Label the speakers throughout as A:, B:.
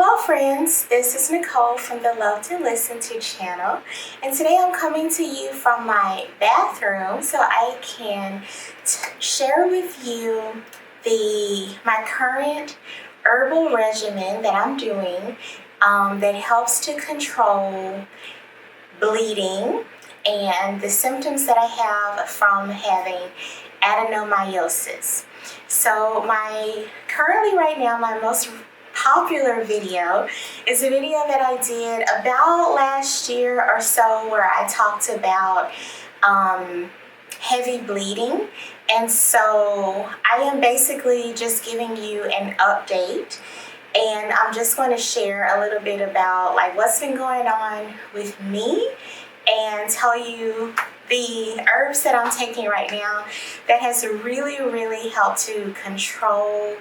A: Hello friends, this is Nicole from the Love to Listen to channel, and today I'm coming to you from my bathroom so I can share with you my current herbal regimen that I'm doing that helps to control bleeding and the symptoms that I have from having adenomyosis. So currently right now my most popular video is a video that I did about last year or so where I talked about heavy bleeding, and so I am basically just giving you an update, and I'm just going to share a little bit about what's been going on with me and tell you the herbs that I'm taking right now that has really helped to control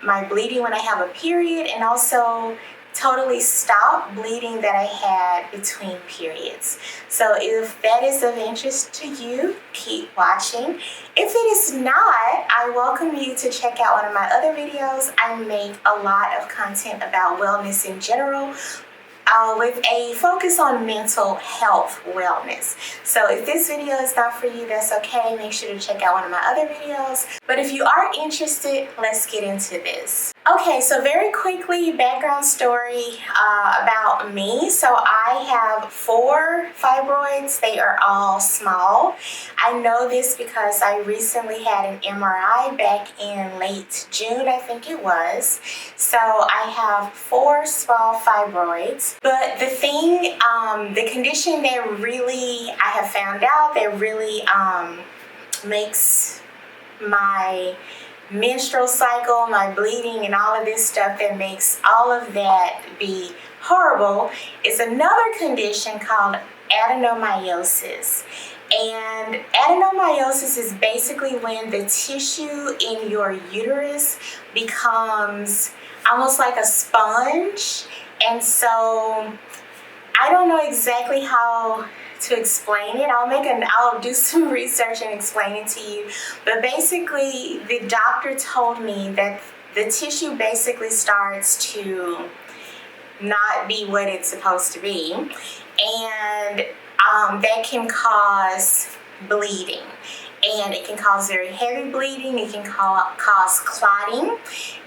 A: my bleeding when I have a period, and also totally stop bleeding that I had between periods. So if that is of interest to you, keep watching. If it is not, I welcome you to check out one of my other videos. I make a lot of content about wellness in general, with a focus on mental health wellness. So if this video is not for you, that's okay. Make sure to check out one of my other videos. But if you are interested, let's get into this. Okay, so very quickly, background story about me. So I have 4 fibroids. They are all small. I know this because I recently had an MRI back in late June, I think it was. So I have 4 small fibroids. But the thing, the condition that really I have found out that really makes my menstrual cycle, my bleeding, and all of this stuff that makes all of that be horrible is another condition called adenomyosis. And adenomyosis is basically when the tissue in your uterus becomes almost like a sponge. And so I don't know exactly how to explain it. I'll do some research and explain it to you. But basically, the doctor told me that the tissue basically starts to not be what it's supposed to be, and that can cause bleeding. And it can cause very heavy bleeding. It can cause clotting.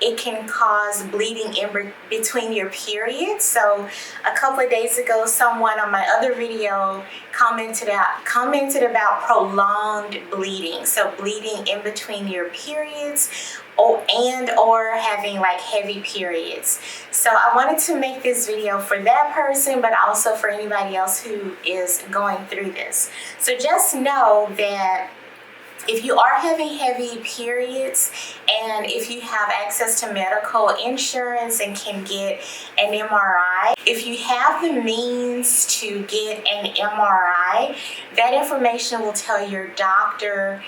A: It can cause bleeding in between your periods. So a couple of days ago, someone on my other video commented about prolonged bleeding. So bleeding in between your periods, or having heavy periods. So I wanted to make this video for that person, but also for anybody else who is going through this. So just know that if you are having heavy periods, and if you have access to medical insurance and can get an MRI, if you have the means to get an MRI, that information will tell your doctor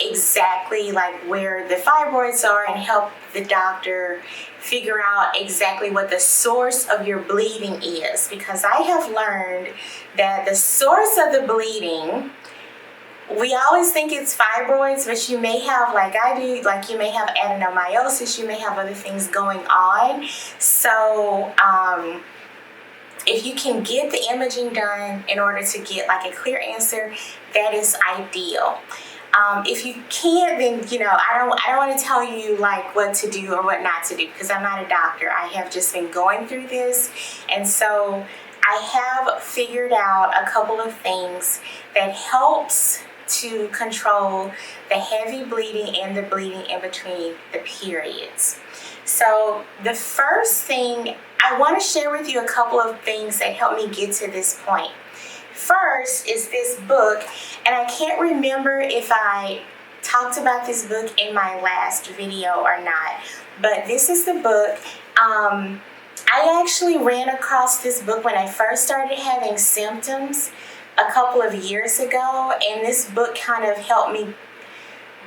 A: exactly where the fibroids are, and help the doctor figure out exactly what the source of your bleeding is. Because I have learned that the source of the bleeding, we always think it's fibroids, but you may have, like I do, you may have adenomyosis, you may have other things going on. So if you can get the imaging done in order to get a clear answer, that is ideal. If you can't, then I don't want to tell you what to do or what not to do, because I'm not a doctor. I have just been going through this, and so I have figured out a couple of things that helps to control the heavy bleeding and the bleeding in between the periods. So the first thing, I want to share with you a couple of things that helped me get to this point. First is this book, and I can't remember if I talked about this book in my last video or not, but this is the book. I actually ran across this book when I first started having symptoms a couple of years ago, and this book kind of helped me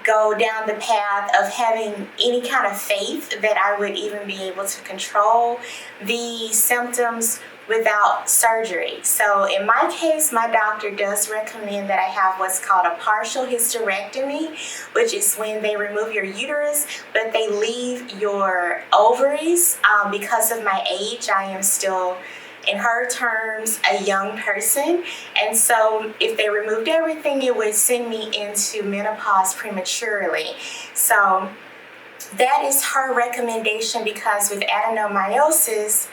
A: go down the path of having any kind of faith that I would even be able to control the symptoms without surgery. So in my case, my doctor does recommend that I have what's called a partial hysterectomy, which is when they remove your uterus, but they leave your ovaries. Because of my age, I am still, in her terms, a young person. And so if they removed everything, it would send me into menopause prematurely. So that is her recommendation, because with adenomyosis,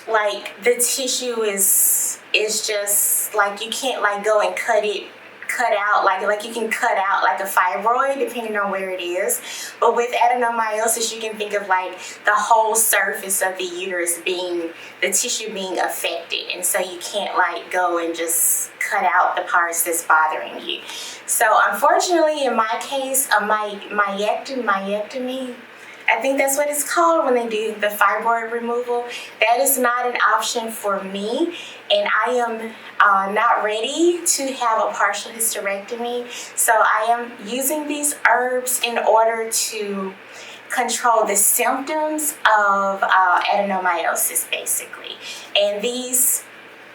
A: like the tissue is just like, you can't like go and cut out like you can cut out like a fibroid depending on where it is. But with adenomyosis, you can think of like the whole surface of the uterus being, the tissue being affected, and so you can't like go and just cut out the parts that's bothering you. So unfortunately, in my case, a myectomy, I think that's what it's called when they do the fibroid removal, that is not an option for me, and I am not ready to have a partial hysterectomy. So I am using these herbs in order to control the symptoms of adenomyosis, basically. And these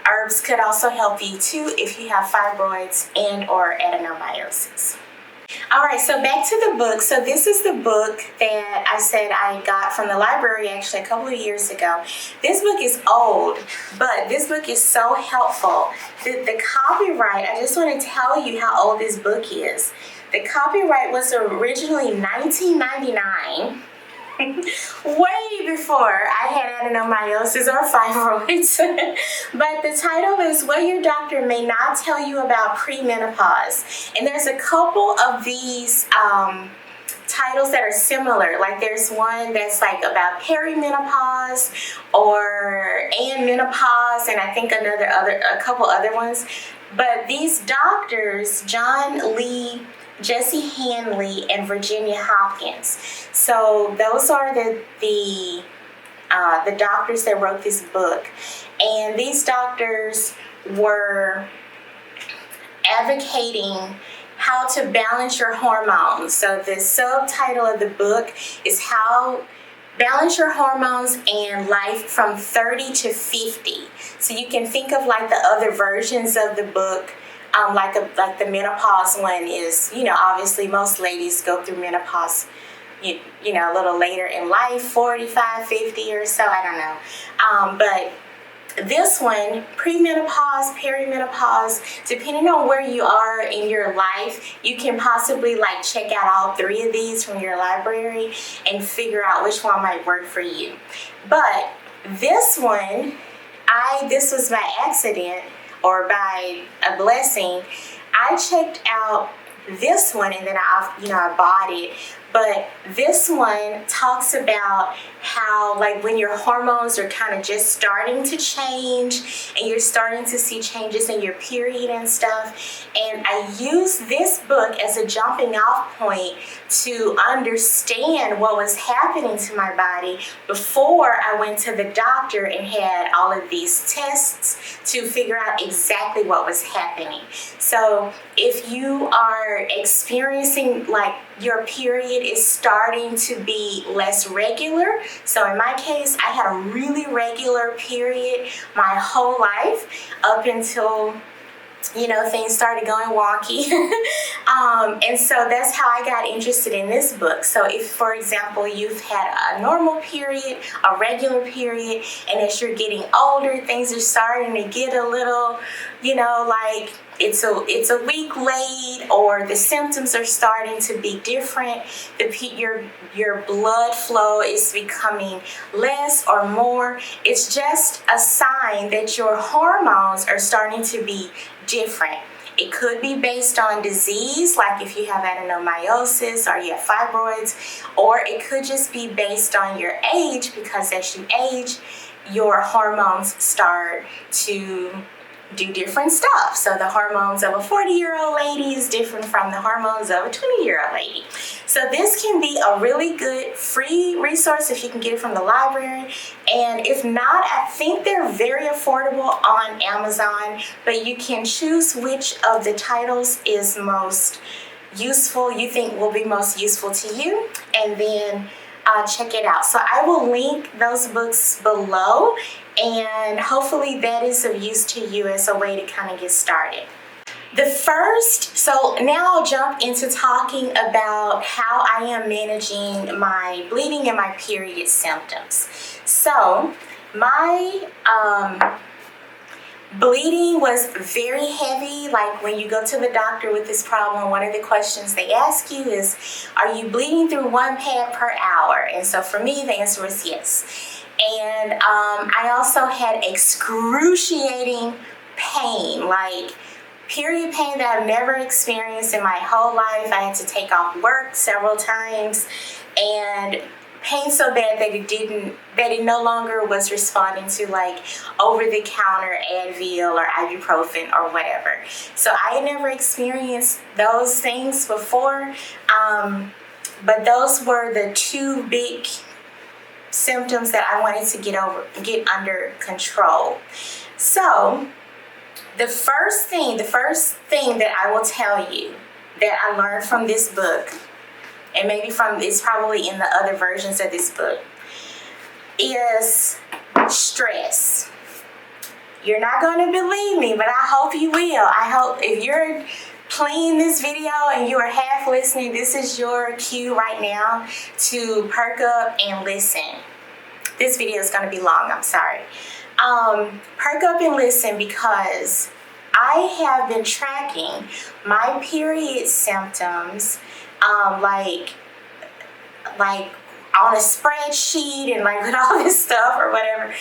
A: herbs could also help you too if you have fibroids and or adenomyosis. All right, so back to the book. So this is the book that I said I got from the library actually a couple of years ago. This book is old, but this book is so helpful. The copyright, I just want to tell you how old this book is. The copyright was originally 1999. Way before I had adenomyosis or fibroids. But the title is What Your Doctor May Not Tell You About Premenopause. And there's a couple of these titles that are similar. Like there's one that's like about perimenopause and menopause, and I think a couple other ones. But these doctors, John Lee, Jesse Hanley, and Virginia Hopkins. So those are the doctors that wrote this book. And these doctors were advocating how to balance your hormones. So the subtitle of the book is How Balance Your Hormones and Life from 30 to 50. So you can think of like the other versions of the book. Like the menopause one is, obviously most ladies go through menopause, a little later in life, 45, 50 or so, I don't know. But this one, premenopause, perimenopause, depending on where you are in your life, you can possibly like check out all three of these from your library and figure out which one might work for you. But this one, this was by accident, or by a blessing. I checked out this one and then I bought it. But this one talks about how like when your hormones are kind of just starting to change and you're starting to see changes in your period and stuff. And I used this book as a jumping off point to understand what was happening to my body before I went to the doctor and had all of these tests to figure out exactly what was happening. So if you are experiencing like your period is starting to be less regular. So in my case, I had a really regular period my whole life up until things started going wonky. And so that's how I got interested in this book. So if, for example, you've had a normal period, a regular period, and as you're getting older, things are starting to get a little, like it's a week late, or the symptoms are starting to be different. Your blood flow is becoming less or more. It's just a sign that your hormones are starting to be different. It could be based on disease, like if you have adenomyosis or you have fibroids, or it could just be based on your age, because as you age, your hormones start to do different stuff. So the hormones of a 40-year-old lady is different from the hormones of a 20-year-old lady. So this can be a really good free resource if you can get it from the library. And if not, I think they're very affordable on Amazon, but you can choose which of the titles is most useful, you think will be most useful to you, and then check it out. So I will link those books below, and hopefully that is of use to you as a way to kind of get started. So now I'll jump into talking about how I am managing my bleeding and my period symptoms. So my bleeding was very heavy. Like when you go to the doctor with this problem, one of the questions they ask you is, are you bleeding through 1 pad per hour? And so for me, the answer was yes. And I also had excruciating pain, like period pain that I've never experienced in my whole life. I had to take off work several times, and pain so bad that it no longer was responding to like over-the-counter Advil or ibuprofen or whatever. So I had never experienced those things before, but those were the 2 big symptoms that I wanted to get under control. So the first thing that I will tell you that I learned from this book, and maybe it's probably in the other versions of this book, is stress. You're not going to believe me, but I hope you will. I hope if you're playing this video and you are half listening, this is your cue right now to perk up and listen. This video is going to be long, I'm sorry. Perk up and listen, because I have been tracking my period symptoms like on a spreadsheet and like with all this stuff or whatever.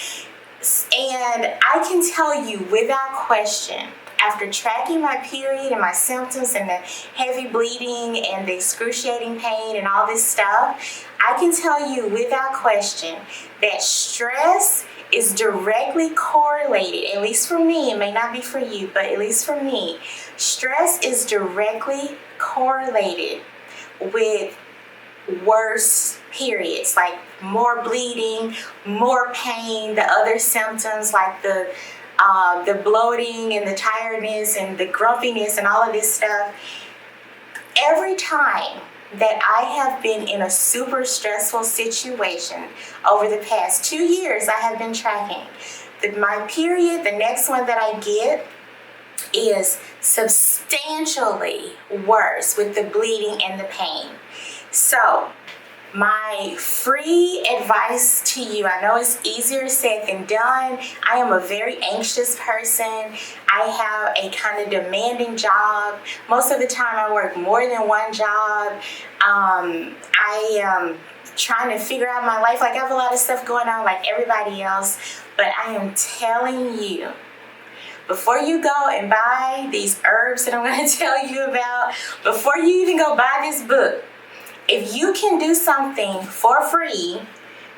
A: And I can tell you without question, after tracking my period and my symptoms and the heavy bleeding and the excruciating pain and all this stuff, I can tell you without question that stress is directly correlated, at least for me, it may not be for you, but at least for me, stress is directly correlated with worse periods, like more bleeding, more pain, the other symptoms like the bloating and the tiredness and the grumpiness and all of this stuff. Every time that I have been in a super stressful situation over the past 2 years, I have been tracking my period. The next one that I get is substantially worse with the bleeding and the pain. So my free advice to you, I know it's easier said than done. I am a very anxious person. I have a kind of demanding job. Most of the time I work more than one job. I am trying to figure out my life. Like I have a lot of stuff going on like everybody else. But I am telling you, before you go and buy these herbs that I'm going to tell you about, before you even go buy this book, if you can do something for free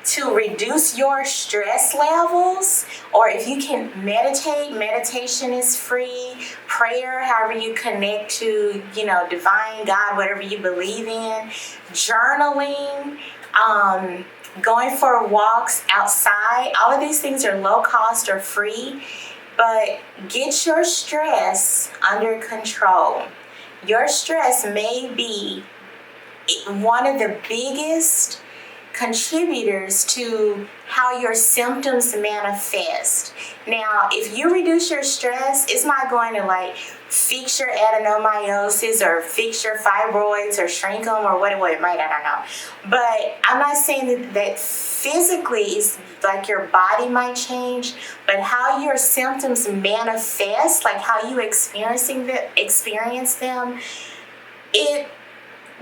A: to reduce your stress levels, or if you can meditation is free, prayer, however you connect to, divine God, whatever you believe in, journaling, going for walks outside, all of these things are low cost or free, but get your stress under control. Your stress may be one of the biggest contributors to how your symptoms manifest. Now, if you reduce your stress, it's not going to like fix your adenomyosis or fix your fibroids or shrink them or what it might, I don't know. But I'm not saying that physically is like your body might change, but how your symptoms manifest, like how you experience them, it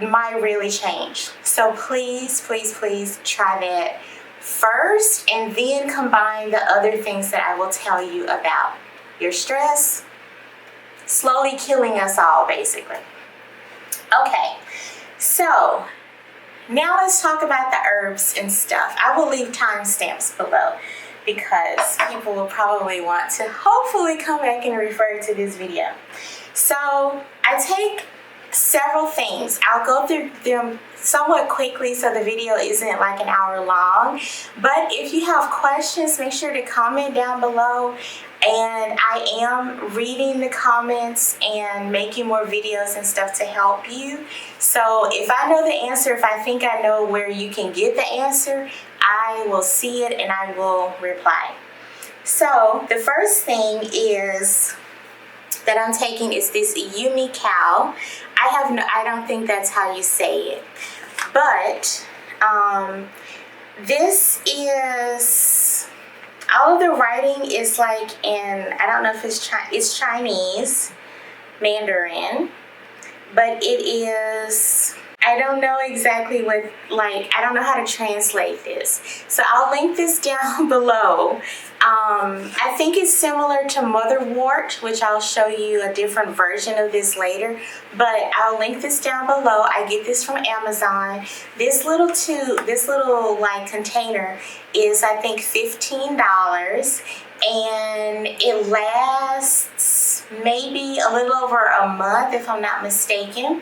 A: might really change. So please, please, please try that first, and then combine the other things that I will tell you about. Your stress slowly killing us all, basically. Okay, so now let's talk about the herbs and stuff. I will leave timestamps below because people will probably want to hopefully come back and refer to this video. So I take several things. I'll go through them somewhat quickly so the video isn't like an hour long. But if you have questions, make sure to comment down below. And I am reading the comments and making more videos and stuff to help you. So if I know the answer, if I think I know where you can get the answer, I will see it and I will reply. So the first thing is that I'm taking is this YiMuCao. I don't think that's how you say it, but this is, all of the writing is like in, I don't know if it's Chinese Mandarin, but it is, I don't know exactly what, like, I don't know how to translate this. So I'll link this down below. I think it's similar to motherwort, which I'll show you a different version of this later, but I'll link this down below. I get this from Amazon. This little tube, this little like container is, I think, $15, and it lasts maybe a little over a month if I'm not mistaken.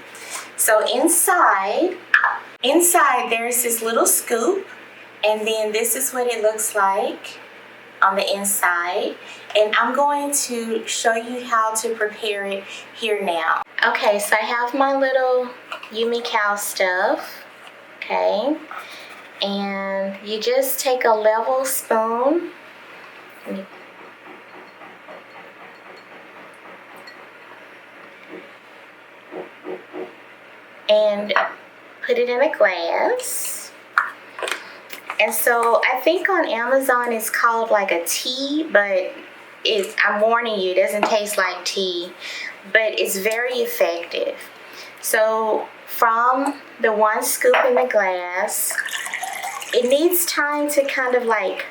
A: So inside there's this little scoop, and then this is what it looks like on the inside, and I'm going to show you how to prepare it here now. Okay, so I have my little YiMuCao stuff, okay, and you just take a level spoon and put it in a glass. And so I think on Amazon it's called like a tea, but I'm warning you, it doesn't taste like tea, but it's very effective. So from the one scoop in the glass, it needs time to kind of like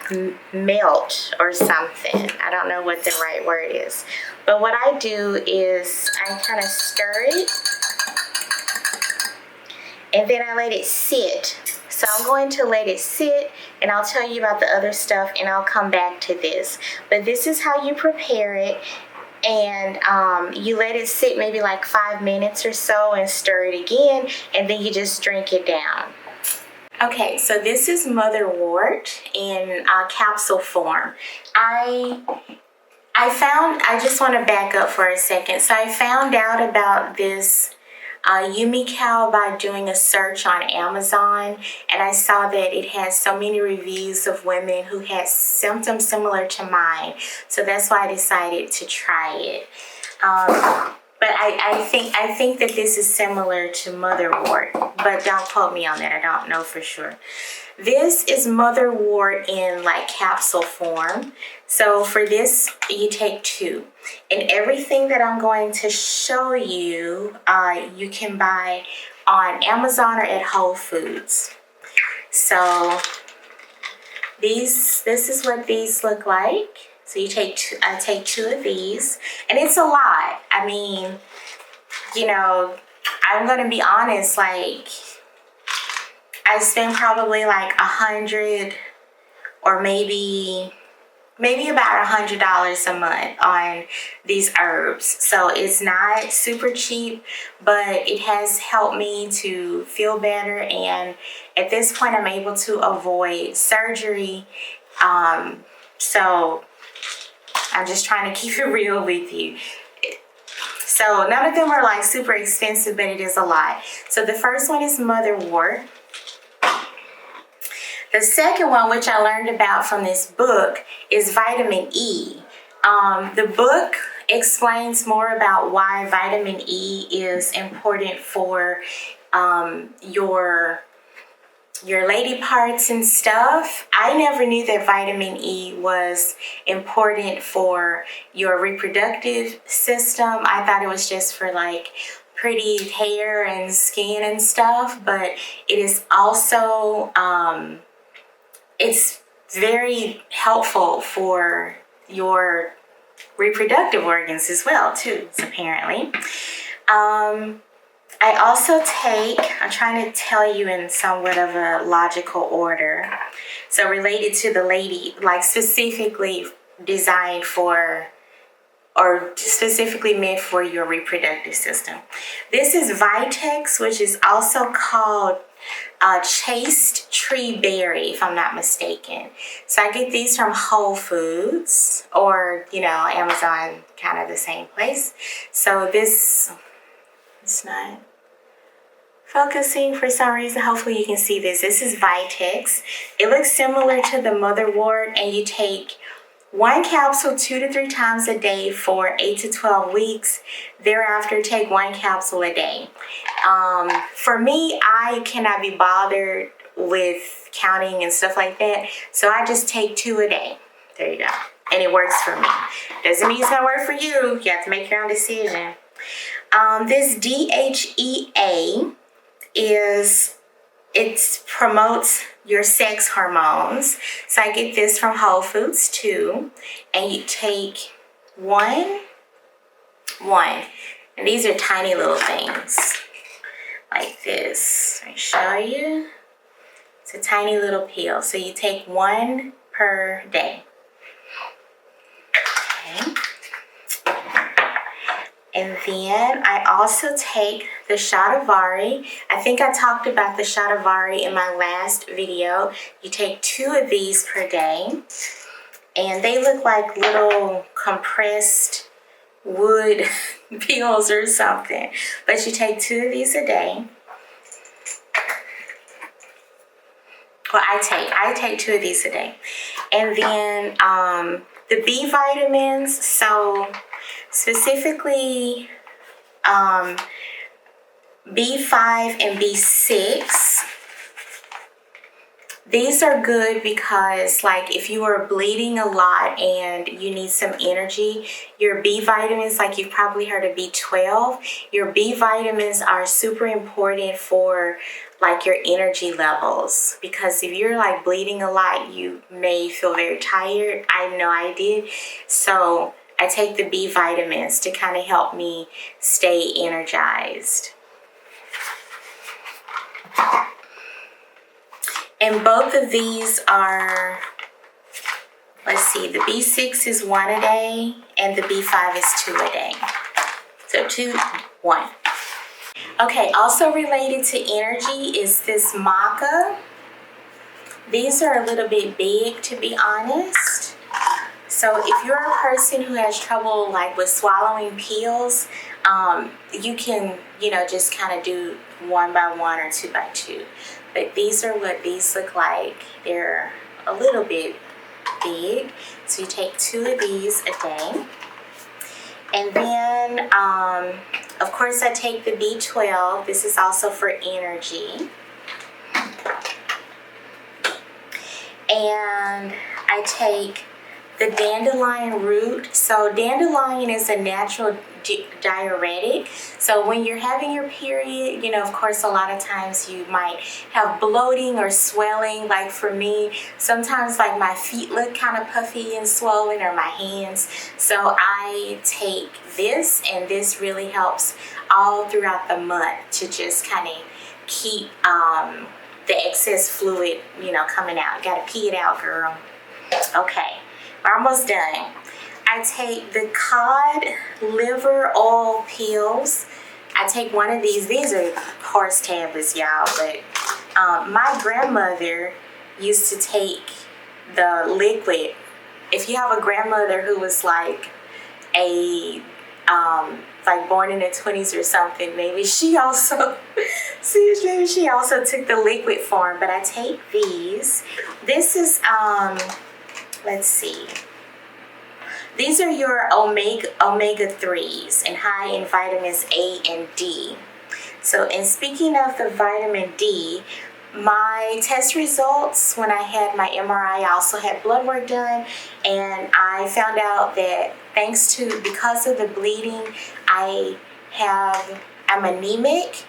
A: melt or something. I don't know what the right word is. But what I do is I kind of stir it, and then I let it sit. So I'm going to let it sit, and I'll tell you about the other stuff, and I'll come back to this. But this is how you prepare it, and you let it sit maybe like 5 minutes or so and stir it again, and then you just drink it down. Okay, so this is motherwort in capsule form. I just want to back up for a second. So I found out about this YiMuCao by doing a search on Amazon, and I saw that it has so many reviews of women who had symptoms similar to mine, so that's why I decided to try it. But I think that this is similar to motherwort, but don't quote me on that, I don't know for sure. This is motherwort in like capsule form. So for this, you take 2. And everything that I'm going to show you, you can buy on Amazon or at Whole Foods. So this is what these look like. So you I take 2 of these, and it's a lot. I mean, you know, I'm gonna be honest, like, I spend probably like $100 or maybe about $100 a month on these herbs. So it's not super cheap, but it has helped me to feel better, and at this point I'm able to avoid surgery. So I'm just trying to keep it real with you. So none of them are like super expensive, but it is a lot. So the first one is motherwort. The second one, which I learned about from this book, is vitamin E. The book explains more about why vitamin E is important for your lady parts and stuff. I never knew that vitamin E was important for your reproductive system. I thought it was just for like pretty hair and skin and stuff, but it is also it's very helpful for your reproductive organs as well too, apparently. I also take, I'm trying to tell you in somewhat of a logical order, so related to the lady, like specifically designed for or specifically meant for your reproductive system. This is Vitex, which is also called chaste tree berry, if I'm not mistaken. So I get these from Whole Foods or, Amazon, kind of the same place. So this, it's not focusing for some reason. Hopefully you can see this. This is Vitex. It looks similar to the motherwort, and you take 1 capsule 2 to 3 times a day for 8 to 12 weeks. Thereafter, take 1 capsule a day. For me, I cannot be bothered with counting and stuff like that, so I just take 2 a day. There you go. And it works for me. Doesn't mean it's gonna work for you. You have to make your own decision. This DHEA it promotes your sex hormones. So I get this from Whole Foods too. And you take one. And these are tiny little things like this. Let me show you. It's a tiny little pill. So you take 1 per day. Okay. And then I also take the Shatavari. I think I talked about the Shatavari in my last video. You take 2 of these per day. And they look like little compressed wood pills or something. But you take 2 of these a day. Well, I take 2 of these a day. And then the B vitamins, so specifically B5 and B6. These are good because, like, if you are bleeding a lot and you need some energy, your B vitamins, like you've probably heard of B12, your B vitamins are super important for, like, your energy levels. Because if you're, like, bleeding a lot, you may feel very tired. I know I did. So I take the B vitamins to kind of help me stay energized. And both of these are, let's see, the B6 is 1 a day and the B5 is 2 a day. So 2, 1. Okay, also related to energy is this maca. These are a little bit big, to be honest. So if you're a person who has trouble, like, with swallowing pills, you can, just kind of do 1 by 1 or 2 by 2. But these are what these look like. They're a little bit big. So you take 2 of these a day. And then, of course, I take the B12. This is also for energy. And I take the dandelion root. So dandelion is a natural diuretic. So when you're having your period, of course, a lot of times you might have bloating or swelling. Like for me, sometimes, like, my feet look kind of puffy and swollen, or my hands. So I take this, and this really helps all throughout the month to just kind of keep the excess fluid, coming out. Gotta pee it out, girl. Okay. We're almost done. I take the cod liver oil pills. I take 1 of these. These are horse tablets, y'all, but my grandmother used to take the liquid. If you have a grandmother who was like born in the 20s or something, maybe she also took the liquid form. But I take these. This is let's see. These are your omega-3s and high in vitamins A and D. So, and speaking of the vitamin D, my test results when I had my MRI, I also had blood work done, and I found out that because of the bleeding, I'm anemic,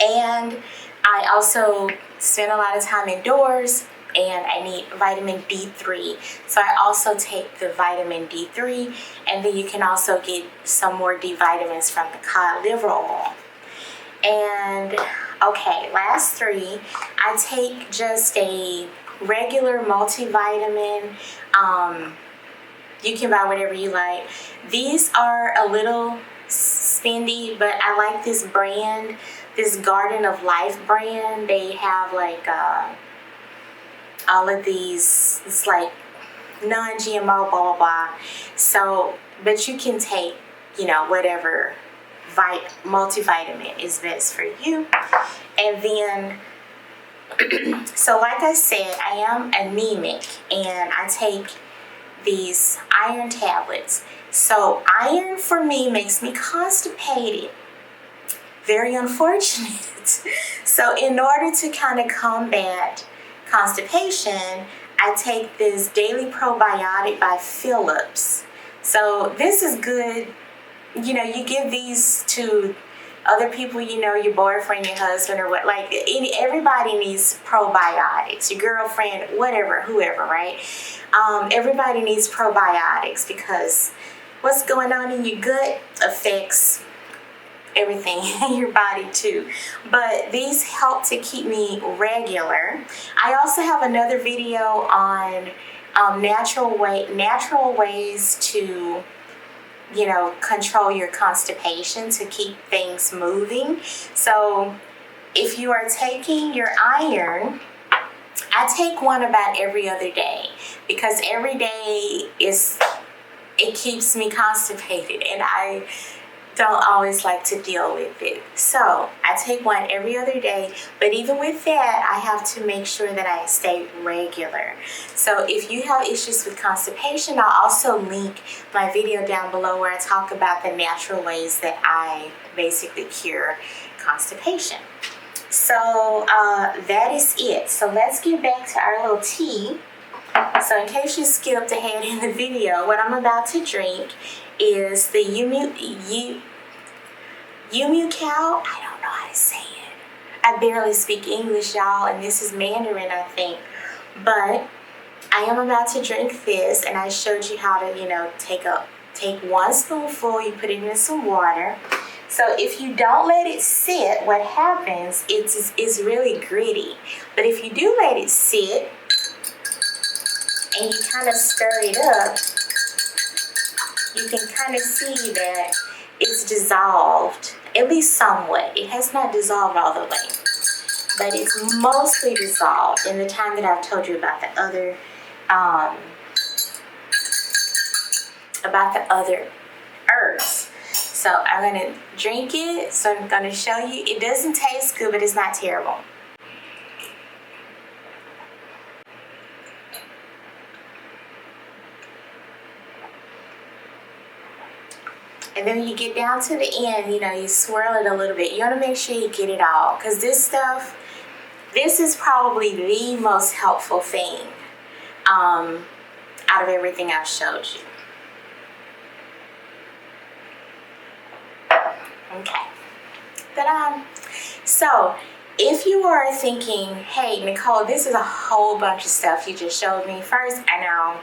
A: and I also spend a lot of time indoors, and I need vitamin D3. So I also take the vitamin D3, and then you can also get some more D vitamins from the cod liver oil. And okay, last 3, I take just a regular multivitamin. You can buy whatever you like. These are a little spendy, but I like this brand, this Garden of Life brand. They have like all of these, it's like non-GMO, blah, blah, blah. So, but you can take, you know, whatever multivitamin is best for you. And then, so like I said, I am anemic and I take these iron tablets. So iron for me makes me constipated. Very unfortunate. So in order to kind of combat constipation, I take this daily probiotic by Philips. So this is good. You know, you give these to other people, you know, your boyfriend, your husband, or what, like everybody needs probiotics, your girlfriend, whatever, whoever, right? Everybody needs probiotics because what's going on in your gut affects everything in your body too. But these help to keep me regular. I also have another video on natural ways to, you know, control your constipation, to keep things moving. So if you are taking your iron, I take one about every other day because every day it keeps me constipated and I don't always like to deal with it. So I take one every other day, but even with that, I have to make sure that I stay regular. So if you have issues with constipation, I'll also link my video down below where I talk about the natural ways that I basically cure constipation. So that is it. So let's get back to our little tea. So in case you skipped ahead in the video, what I'm about to drink is the YiMuCao. I don't know how to say it. I barely speak English, y'all, and this is Mandarin, I think. But I am about to drink this, and I showed you how to, you know, take one spoonful, you put it in some water. So if you don't let it sit, what happens is really gritty. But if you do let it sit and you kind of stir it up, you can kind of see that it's dissolved, at least somewhat. It has not dissolved all the way, but it's mostly dissolved in the time that I've told you about the other herbs. So I'm gonna drink it. So I'm gonna show you. It doesn't taste good, but it's not terrible. And then when you get down to the end, you know, you swirl it a little bit. You want to make sure you get it all, because this is probably the most helpful thing out of everything I've showed you. Okay. Ta-da! So if you are thinking, hey, Nicole, this is a whole bunch of stuff you just showed me. First, I know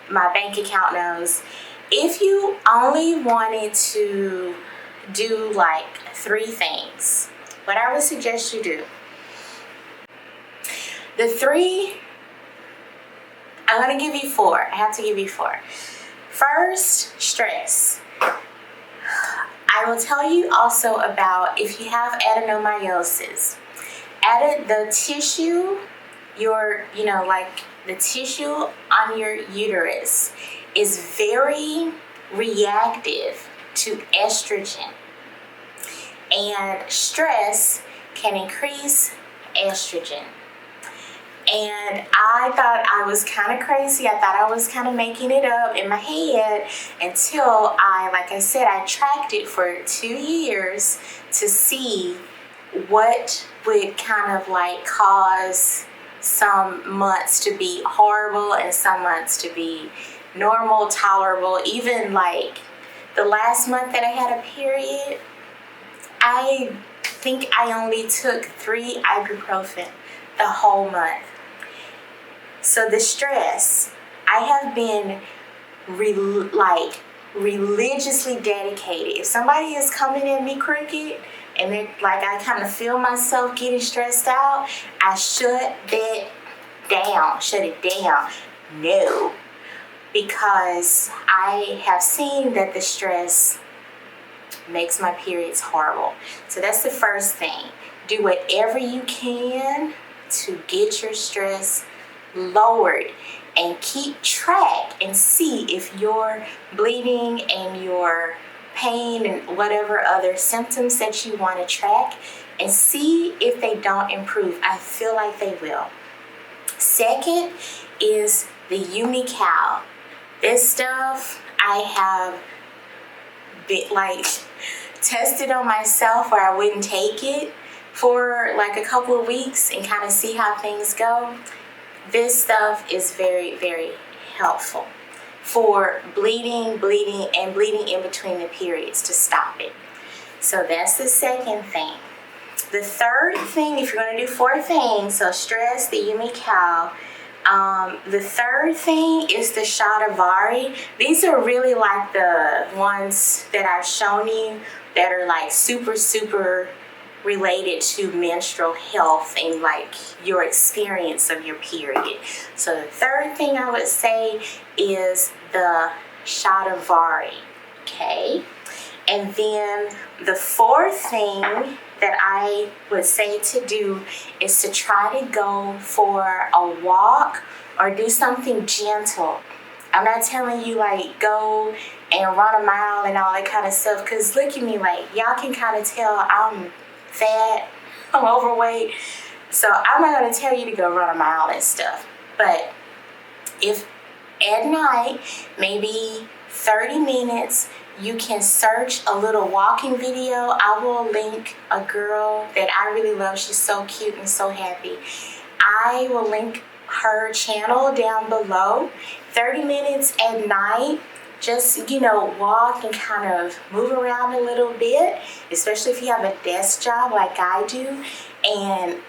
A: my bank account knows. If you only wanted to do like 3 things, what I would suggest you do, the 3, I'm going to give you 4. I have to give you 4. First, stress. I will tell you also about if you have adenomyosis. The tissue, the tissue on your uterus is very reactive to estrogen. And stress can increase estrogen. And I thought I was kind of crazy. I thought I was kind of making it up in my head until I tracked it for 2 years to see what would kind of like cause some months to be horrible and some months to be normal, tolerable. Even like the last month that I had a period, I think I only took 3 ibuprofen the whole month. So the stress, I have been religiously dedicated. If somebody is coming at me crooked and I kind of feel myself getting stressed out, I shut it down. No. because I have seen that the stress makes my periods horrible. So that's the first thing. Do whatever you can to get your stress lowered and keep track and see if your bleeding and your pain and whatever other symptoms that you want to track, and see if they don't improve. I feel like they will. Second is the YiMuCao. This stuff I have been tested on myself where I wouldn't take it for like a couple of weeks and kind of see how things go. This stuff is very, very helpful for bleeding in between the periods to stop it. So that's the second thing. The third thing, if you're going to do 4 things, so stress, the YiMuCao, the third thing is the Shatavari. These are really like the ones that I've shown you that are like super related to menstrual health and like your experience of your period. So the third thing I would say is the Shatavari, okay? And then the fourth thing that I would say to do is to try to go for a walk or do something gentle. I'm not telling you like go and run a mile and all that kind of stuff, because look at me, like y'all can kind of tell I'm fat, I'm overweight, so I'm not going to tell you to go run a mile and stuff. But if at night, maybe 30 minutes, you can search a little walking video. I will link a girl that I really love. She's so cute and so happy. I will link her channel down below. 30 minutes at night, just, walk and kind of move around a little bit, especially if you have a desk job like I do. And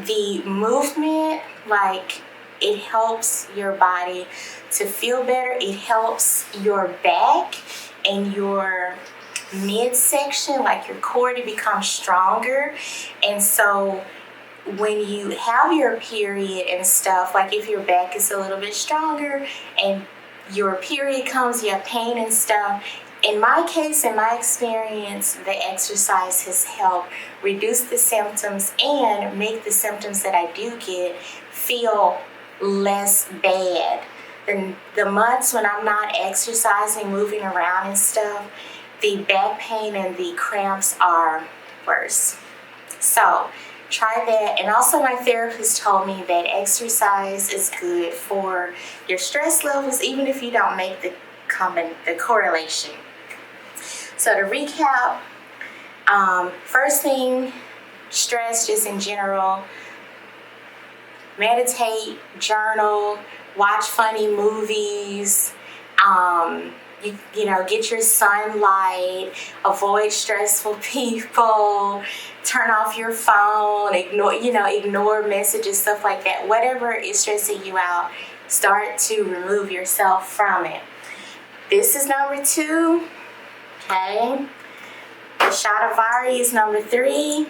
A: the movement, it helps your body to feel better. It helps your back and your midsection, like your core, to become stronger. And so when you have your period and stuff, like if your back is a little bit stronger and your period comes, you have pain and stuff, in my case, in my experience, the exercise has helped reduce the symptoms and make the symptoms that I do get feel less bad. The months when I'm not exercising, moving around and stuff, the back pain and the cramps are worse. So try that. And also my therapist told me that exercise is good for your stress levels, even if you don't make the correlation. So to recap, first thing, stress just in general. Meditate, journal, watch funny movies, get your sunlight, avoid stressful people, turn off your phone, ignore messages, stuff like that. Whatever is stressing you out, start to remove yourself from it. This is number 2, okay? The Shatavari is number 3.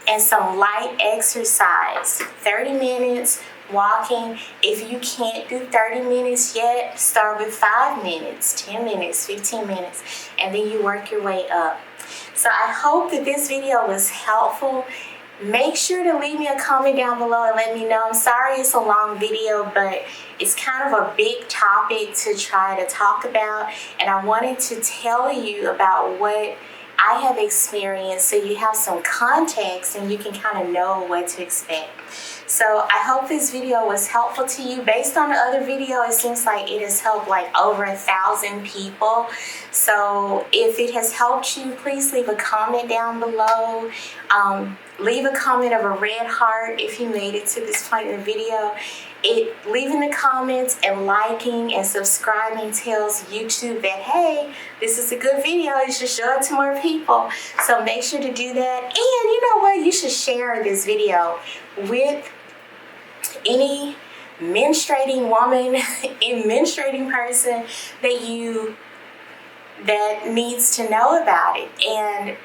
A: And some light exercise, 30 minutes walking. If you can't do 30 minutes yet, start with 5 minutes, 10 minutes, 15 minutes, and then you work your way up. So I hope that this video was helpful. Make sure to leave me a comment down below and let me know. I'm sorry it's a long video, but it's kind of a big topic to try to talk about, and I wanted to tell you about what I have experienced so you have some context and you can kind of know what to expect. So I hope this video was helpful to you. Based on the other video, it seems like it has helped like over 1,000 people. So if it has helped you, please leave a comment down below. Leave a comment of a red heart if you made it to this point in the video. Leaving the comments and liking and subscribing tells YouTube that, hey, this is a good video, you should show it to more people. So make sure to do that. And you know what? You should share this video with any menstruating woman and menstruating person that needs to know about it. And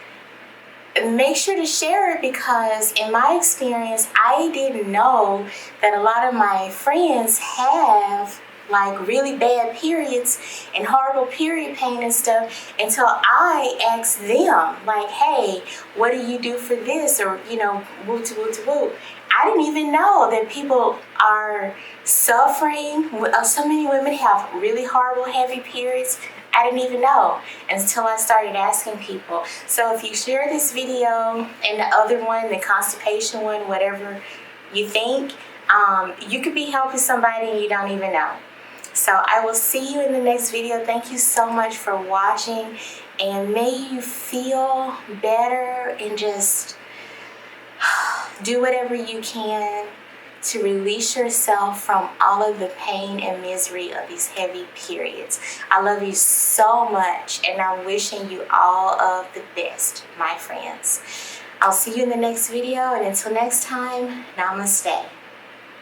A: make sure to share it, because in my experience, I didn't know that a lot of my friends have like really bad periods and horrible period pain and stuff until I asked them, like, hey, what do you do for this? Or, you know, woo to woo to woo. I didn't even know that people are suffering. So many women have really horrible, heavy periods. I didn't even know until I started asking people. So if you share this video and the other one, the constipation one, whatever you think, you could be helping somebody and you don't even know. So I will see you in the next video. Thank you so much for watching, and may you feel better and just do whatever you can to release yourself from all of the pain and misery of these heavy periods. I love you so much, and I'm wishing you all of the best, my friends. I'll see you in the next video, and until next time, namaste.